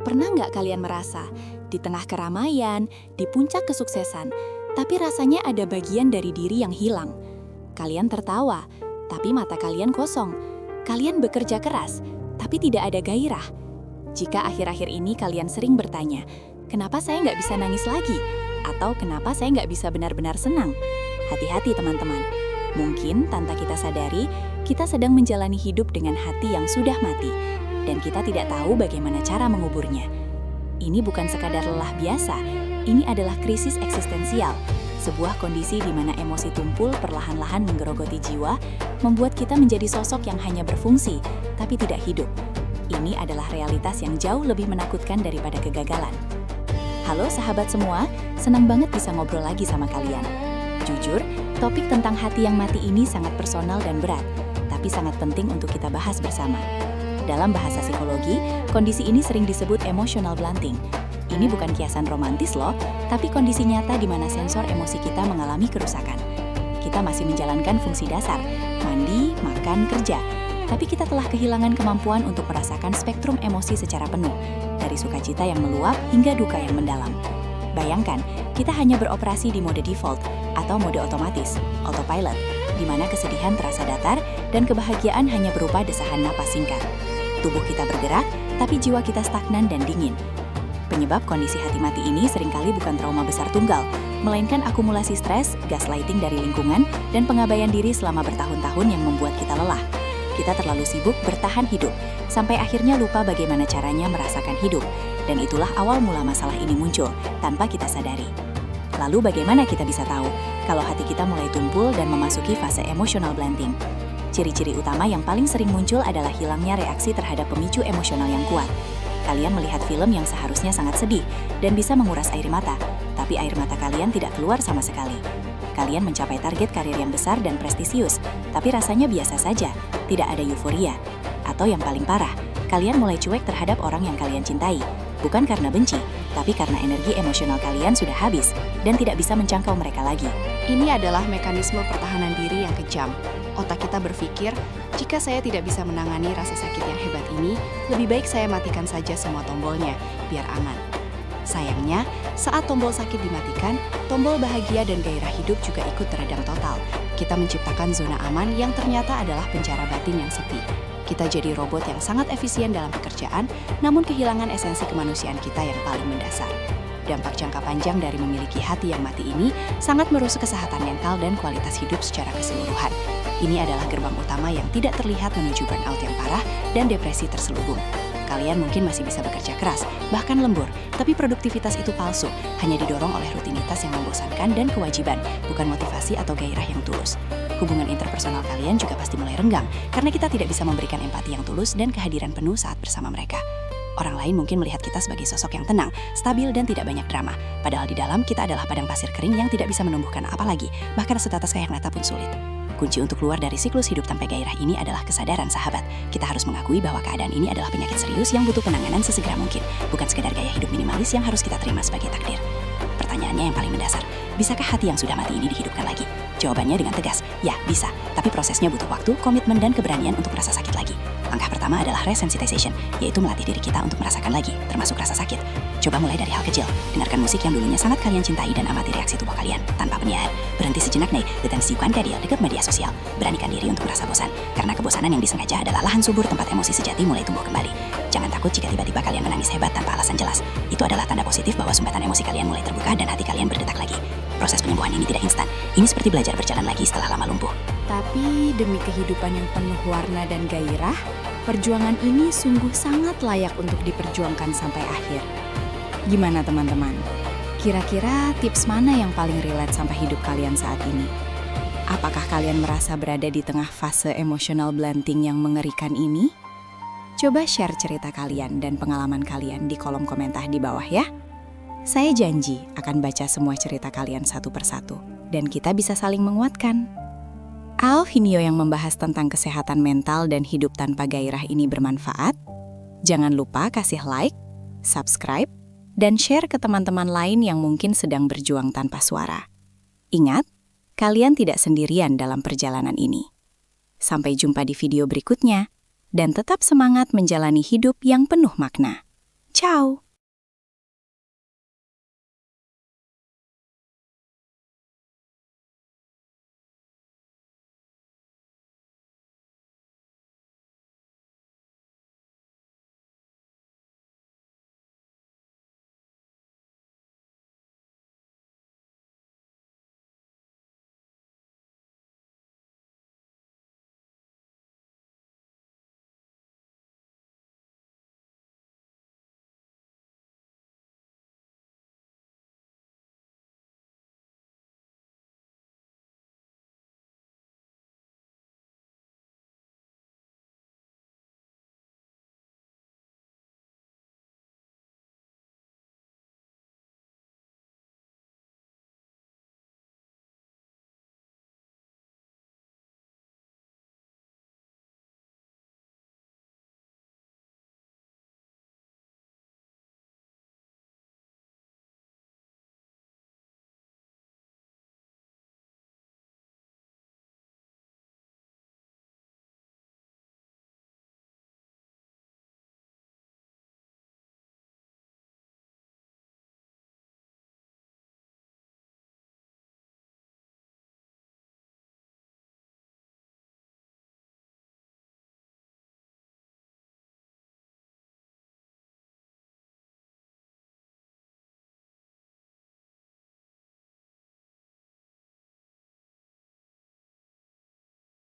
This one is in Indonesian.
Pernah nggak kalian merasa, di tengah keramaian, di puncak kesuksesan, tapi rasanya ada bagian dari diri yang hilang? Kalian tertawa, tapi mata kalian kosong. Kalian bekerja keras, tapi tidak ada gairah. Jika akhir-akhir ini kalian sering bertanya, kenapa saya nggak bisa nangis lagi? Atau kenapa saya nggak bisa benar-benar senang? Hati-hati teman-teman. Mungkin tanpa kita sadari, kita sedang menjalani hidup dengan hati yang sudah mati. Dan kita tidak tahu bagaimana cara menguburnya. Ini bukan sekadar lelah biasa, ini adalah krisis eksistensial. Sebuah kondisi di mana emosi tumpul perlahan-lahan menggerogoti jiwa, membuat kita menjadi sosok yang hanya berfungsi, tapi tidak hidup. Ini adalah realitas yang jauh lebih menakutkan daripada kegagalan. Halo sahabat semua, senang banget bisa ngobrol lagi sama kalian. Jujur, topik tentang hati yang mati ini sangat personal dan berat, tapi sangat penting untuk kita bahas bersama. Dalam bahasa psikologi, kondisi ini sering disebut emotional blunting. Ini bukan kiasan romantis loh, tapi kondisi nyata di mana sensor emosi kita mengalami kerusakan. Kita masih menjalankan fungsi dasar, mandi, makan, kerja. Tapi kita telah kehilangan kemampuan untuk merasakan spektrum emosi secara penuh, dari sukacita yang meluap hingga duka yang mendalam. Bayangkan, kita hanya beroperasi di mode default atau mode otomatis, autopilot, di mana kesedihan terasa datar dan kebahagiaan hanya berupa desahan napas singkat. Tubuh kita bergerak, tapi jiwa kita stagnan dan dingin. Penyebab kondisi hati mati ini seringkali bukan trauma besar tunggal, melainkan akumulasi stres, gaslighting dari lingkungan, dan pengabaian diri selama bertahun-tahun yang membuat kita lelah. Kita terlalu sibuk bertahan hidup, sampai akhirnya lupa bagaimana caranya merasakan hidup. Dan itulah awal mula masalah ini muncul, tanpa kita sadari. Lalu bagaimana kita bisa tahu kalau hati kita mulai tumpul dan memasuki fase emotional blunting? Ciri-ciri utama yang paling sering muncul adalah hilangnya reaksi terhadap pemicu emosional yang kuat. Kalian melihat film yang seharusnya sangat sedih dan bisa menguras air mata, tapi air mata kalian tidak keluar sama sekali. Kalian mencapai target karir yang besar dan prestisius, tapi rasanya biasa saja, tidak ada euforia. Atau yang paling parah, kalian mulai cuek terhadap orang yang kalian cintai, bukan karena benci, tapi karena energi emosional kalian sudah habis dan tidak bisa menjangkau mereka lagi. Ini adalah mekanisme pertahanan diri yang kejam. Otak kita berpikir, jika saya tidak bisa menangani rasa sakit yang hebat ini, lebih baik saya matikan saja semua tombolnya, biar aman. Sayangnya, saat tombol sakit dimatikan, tombol bahagia dan gairah hidup juga ikut teredam total. Kita menciptakan zona aman yang ternyata adalah penjara batin yang sepi. Kita jadi robot yang sangat efisien dalam pekerjaan, namun kehilangan esensi kemanusiaan kita yang paling mendasar. Dampak jangka panjang dari memiliki hati yang mati ini sangat merusak kesehatan mental dan kualitas hidup secara keseluruhan. Ini adalah gerbang utama yang tidak terlihat menuju burnout yang parah dan depresi terselubung. Kalian mungkin masih bisa bekerja keras, bahkan lembur, tapi produktivitas itu palsu, hanya didorong oleh rutinitas yang membosankan dan kewajiban, bukan motivasi atau gairah yang tulus. Hubungan interpersonal kalian juga pasti mulai renggang, karena kita tidak bisa memberikan empati yang tulus dan kehadiran penuh saat bersama mereka. Orang lain mungkin melihat kita sebagai sosok yang tenang, stabil, dan tidak banyak drama. Padahal di dalam kita adalah padang pasir kering yang tidak bisa menumbuhkan apa lagi, bahkan setetes kayak nata pun sulit. Kunci untuk keluar dari siklus hidup tanpa gairah ini adalah kesadaran, sahabat. Kita harus mengakui bahwa keadaan ini adalah penyakit serius yang butuh penanganan sesegera mungkin, bukan sekedar gaya hidup minimalis yang harus kita terima sebagai takdir. Pertanyaannya yang paling mendasar, bisakah hati yang sudah mati ini dihidupkan lagi? Jawabannya dengan tegas, ya bisa, tapi prosesnya butuh waktu, komitmen, dan keberanian untuk merasa sakit lagi. Langkah pertama adalah resensitization, yaitu melatih diri kita untuk merasakan lagi, termasuk rasa sakit. Coba mulai dari hal kecil, dengarkan musik yang dulunya sangat kalian cintai dan amati reaksi tubuh kalian, tanpa penilaian. Berhenti sejenak nih, detensikan kadil dekat media sosial. Beranikan diri untuk merasa bosan, karena kebosanan yang disengaja adalah lahan subur tempat emosi sejati mulai tumbuh kembali. Jangan takut jika tiba-tiba kalian menangis hebat tanpa alasan jelas. Itu adalah tanda positif bahwa sumbatan emosi kalian mulai terbuka dan hati kalian berdetak lagi. Proses penyembuhan ini tidak instan, ini seperti belajar berjalan lagi setelah lama lumpuh. Tapi demi kehidupan yang penuh warna dan gairah, perjuangan ini sungguh sangat layak untuk diperjuangkan sampai akhir. Gimana teman-teman? Kira-kira tips mana yang paling relate sampai hidup kalian saat ini? Apakah kalian merasa berada di tengah fase emotional blunting yang mengerikan ini? Coba share cerita kalian dan pengalaman kalian di kolom komentar di bawah ya. Saya janji akan baca semua cerita kalian satu persatu, dan kita bisa saling menguatkan. Kalau video yang membahas tentang kesehatan mental dan hidup tanpa gairah ini bermanfaat, jangan lupa kasih like, subscribe, dan share ke teman-teman lain yang mungkin sedang berjuang tanpa suara. Ingat, kalian tidak sendirian dalam perjalanan ini. Sampai jumpa di video berikutnya, dan tetap semangat menjalani hidup yang penuh makna. Ciao!